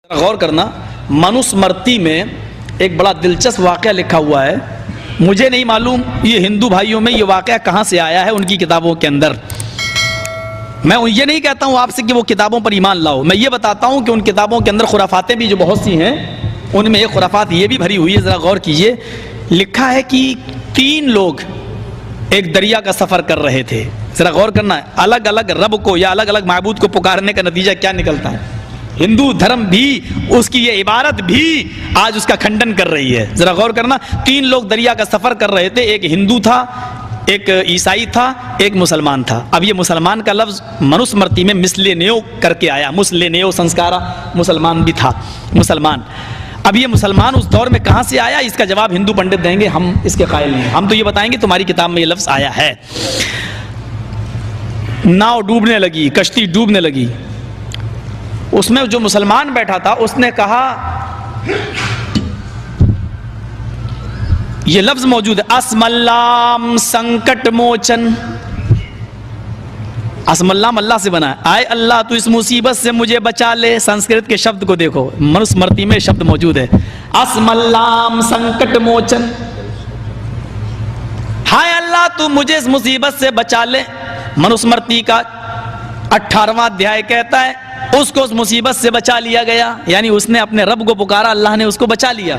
गौर करना, मनुस्मृति में एक बड़ा दिलचस्प वाक़या लिखा हुआ है। मुझे नहीं मालूम ये हिंदू भाइयों में ये वाक़या कहाँ से आया है उनकी किताबों के अंदर। मैं ये नहीं कहता हूँ आपसे कि वो किताबों पर ईमान लाओ, मैं ये बताता हूँ कि उन किताबों के अंदर खुराफातें भी जो बहुत सी हैं उनमें एक खुराफात ये भी भरी हुई है। ज़रा गौर कीजिए, लिखा है कि 3 लोग एक दरिया का सफ़र कर रहे थे। ज़रा गौर करना, अलग अलग रब को या अलग अलग माबूद को पुकारने का नतीजा क्या निकलता है। हिंदू धर्म भी, उसकी ये इबारत भी आज उसका खंडन कर रही है। ज़रा गौर करना, 3 लोग दरिया का सफ़र कर रहे थे, एक हिंदू था, एक ईसाई था, एक मुसलमान था। अब ये मुसलमान का लफ्ज़ मनुस्मृति में मिसलेनेयो करके आया, मुसलेनेयो संस्कारा, मुसलमान भी था मुसलमान। अब ये मुसलमान उस दौर में कहाँ से आया, इसका जवाब हिंदू पंडित देंगे, हम इसके कायल नहीं। हम तो ये बताएंगे तुम्हारी किताब में ये लफ्ज़ आया है। नाव डूबने लगी, कश्ती डूबने लगी, उसमें जो मुसलमान बैठा था उसने कहा, ये लफ्ज मौजूद है, अस्मल्लाम संकट मोचन। अस्मल्लाम अल्लाह से बना है, आए अल्लाह तू इस मुसीबत से मुझे बचा ले। संस्कृत के शब्द को देखो, मनुस्मृति में शब्द मौजूद है, अस्मल्लाम संकट मोचन। हाय अल्लाह तू मुझे इस मुसीबत से बचा ले। मनुस्मृति का 18वां अध्याय कहता है उसको उस मुसीबत से बचा लिया गया, यानी उसने अपने रब को पुकारा, अल्लाह ने उसको बचा लिया।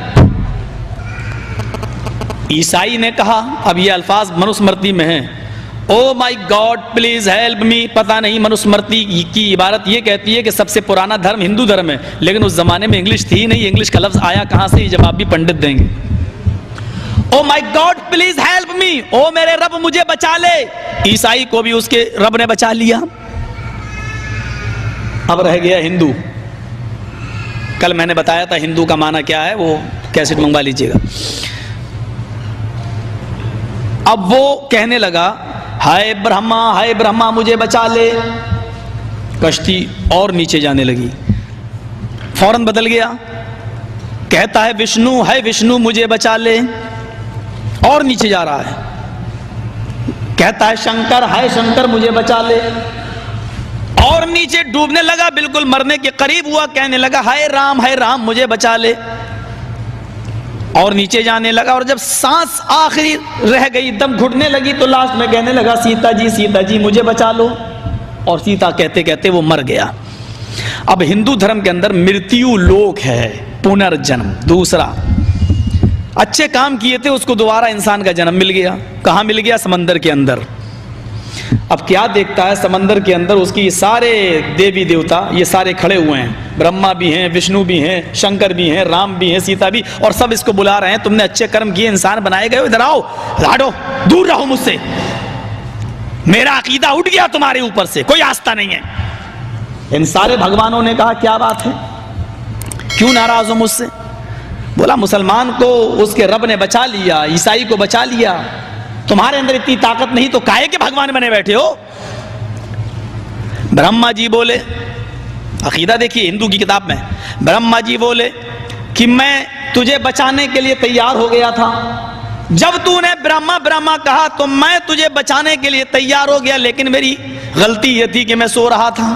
ईसाई ने कहा, अब ये अल्फाज मनुस्मृति में है, ओ माई गॉड प्लीज हेल्प मी। पता नहीं मनुस्मृति की इबारत ये कहती है कि सबसे पुराना धर्म हिंदू धर्म है, लेकिन उस जमाने में इंग्लिश थी नहीं, इंग्लिश का लफ्ज आया कहां से, ये जवाब भी पंडित देंगे। ओ माई गॉड प्लीज हेल्प मी, ओ मेरे रब मुझे बचा ले। ईसाई को भी उसके रब ने बचा लिया। अब रह गया हिंदू। कल मैंने बताया था हिंदू का माना क्या है, वो कैसेट मंगवा लीजिएगा। अब वो कहने लगा, हाय ब्रह्मा मुझे बचा ले। कश्ती और नीचे जाने लगी, फौरन बदल गया, कहता है विष्णु मुझे बचा ले, और नीचे जा रहा है, कहता है शंकर मुझे बचा ले, और नीचे डूबने लगा, बिल्कुल मरने के करीब हुआ, कहने लगा हाय राम मुझे बचा ले, और नीचे जाने लगा। और जब सांस आखिरी रह गई, दम घुटने लगी, तो लास्ट में कहने लगा सीता जी मुझे बचा लो, और सीता कहते कहते वो मर गया। अब हिंदू धर्म के अंदर मृत्यु लोक है, पुनर्जन्म। दूसरा, अच्छे काम किए थे उसको दोबारा इंसान का जन्म मिल गया। कहाँ मिल गया? समंदर के अंदर। अब क्या देखता है, समंदर के अंदर उसकी सारे देवी देवता ये सारे खड़े हुए हैं, ब्रह्मा भी हैं, विष्णु भी हैं, शंकर भी हैं, राम भी हैं, सीता भी, और सब इसको बुला रहे हैं, तुमने अच्छे कर्म किए, इंसान बनाए गए, इधर आओ, हटो, दूर रहो मुझसे, मेरा अकीदा उठ गया तुम्हारे ऊपर से, कोई आस्था नहीं है। इन सारे भगवानों ने कहा क्या बात है, क्यों नाराज हो मुझसे? बोला मुसलमान को उसके रब ने बचा लिया, ईसाई को बचा लिया, तुम्हारे अंदर इतनी ताकत नहीं तो काहे के भगवान बने बैठे हो? ब्रह्मा जी बोले, अकीदा देखिए हिंदू की किताब में, ब्रह्मा जी बोले कि मैं तुझे बचाने के लिए तैयार हो गया था। जब तूने ब्रह्मा कहा तो मैं तुझे बचाने के लिए तैयार हो गया, लेकिन मेरी गलती यह थी कि मैं सो रहा था।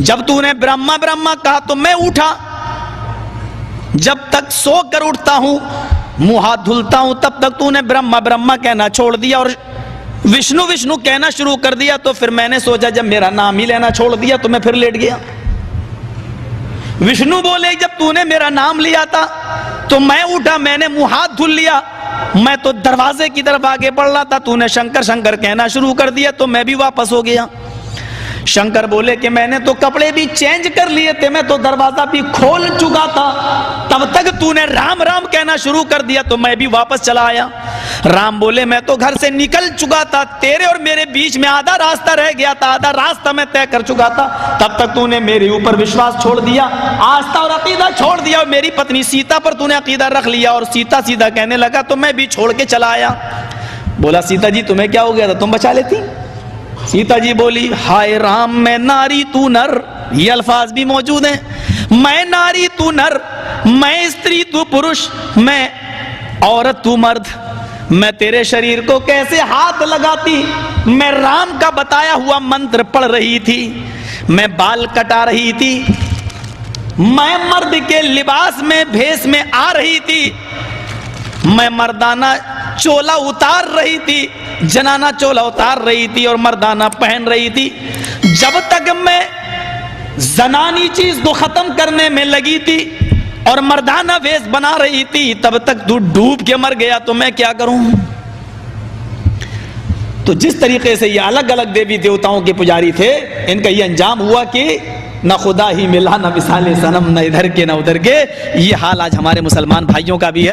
जब तूने ब्रह्मा कहा तो मैं उठा, जब तक सो कर उठता हूं, मुंह हाथ धुलता हूं, तब तक तूने ब्रह्मा कहना छोड़ दिया और विष्णु कहना शुरू कर दिया। तो फिर मैंने सोचा, जब मेरा नाम ही लेना छोड़ दिया तो मैं फिर लेट गया। विष्णु बोले जब तूने मेरा नाम लिया था तो मैं उठा, मैंने मुंह हाथ धुल लिया, मैं तो दरवाजे की तरफ आगे बढ़ रहा था, तूने शंकर कहना शुरू कर दिया तो मैं भी वापस हो गया। शंकर बोले कि मैंने तो कपड़े भी चेंज कर लिए थे, मैं तो दरवाजा भी खोल चुका था, तब तक तूने राम कहना शुरू कर दिया तो मैं भी वापस चला आया। राम बोले मैं तो घर से निकल चुका था, तेरे और मेरे बीच में आधा रास्ता रह गया था, आधा रास्ता मैं तय कर चुका था, तब तक तूने मेरे ऊपर विश्वास छोड़ दिया, आस्था और अकीदा छोड़ दिया, और मेरी पत्नी सीता पर तूने अकीदा रख लिया, और सीता कहने लगा तो मैं भी छोड़ के चला आया। बोला सीता जी तुम्हें क्या हो गया था, तुम बचा लेती? सीता जी बोली हाय राम मैं नारी तू नर, ये अल्फाज भी मौजूद हैं, मैं नारी तू नर, मैं स्त्री तू पुरुष, मैं औरत तू मर्द, मैं तेरे शरीर को कैसे हाथ लगाती? मैं राम का बताया हुआ मंत्र पढ़ रही थी, मैं बाल कटा रही थी, मैं मर्द के लिबास में भेष में आ रही थी, मैं मर्दाना चोला उतार रही थी, जनाना चोला उतार रही थी और मर्दाना पहन रही थी। जब तक मैं जनानी चीज को खत्म करने में लगी थी और मर्दाना वेश बना रही थी, तब तक तू डूब के मर गया, तो मैं क्या करूं। तो जिस तरीके से ये अलग अलग देवी देवताओं के पुजारी थे, इनका ये अंजाम हुआ कि न खुदा ही मिला, न मिसाले सनम, न इधर के न उधर के। ये हाल आज हमारे मुसलमान भाइयों का भी है।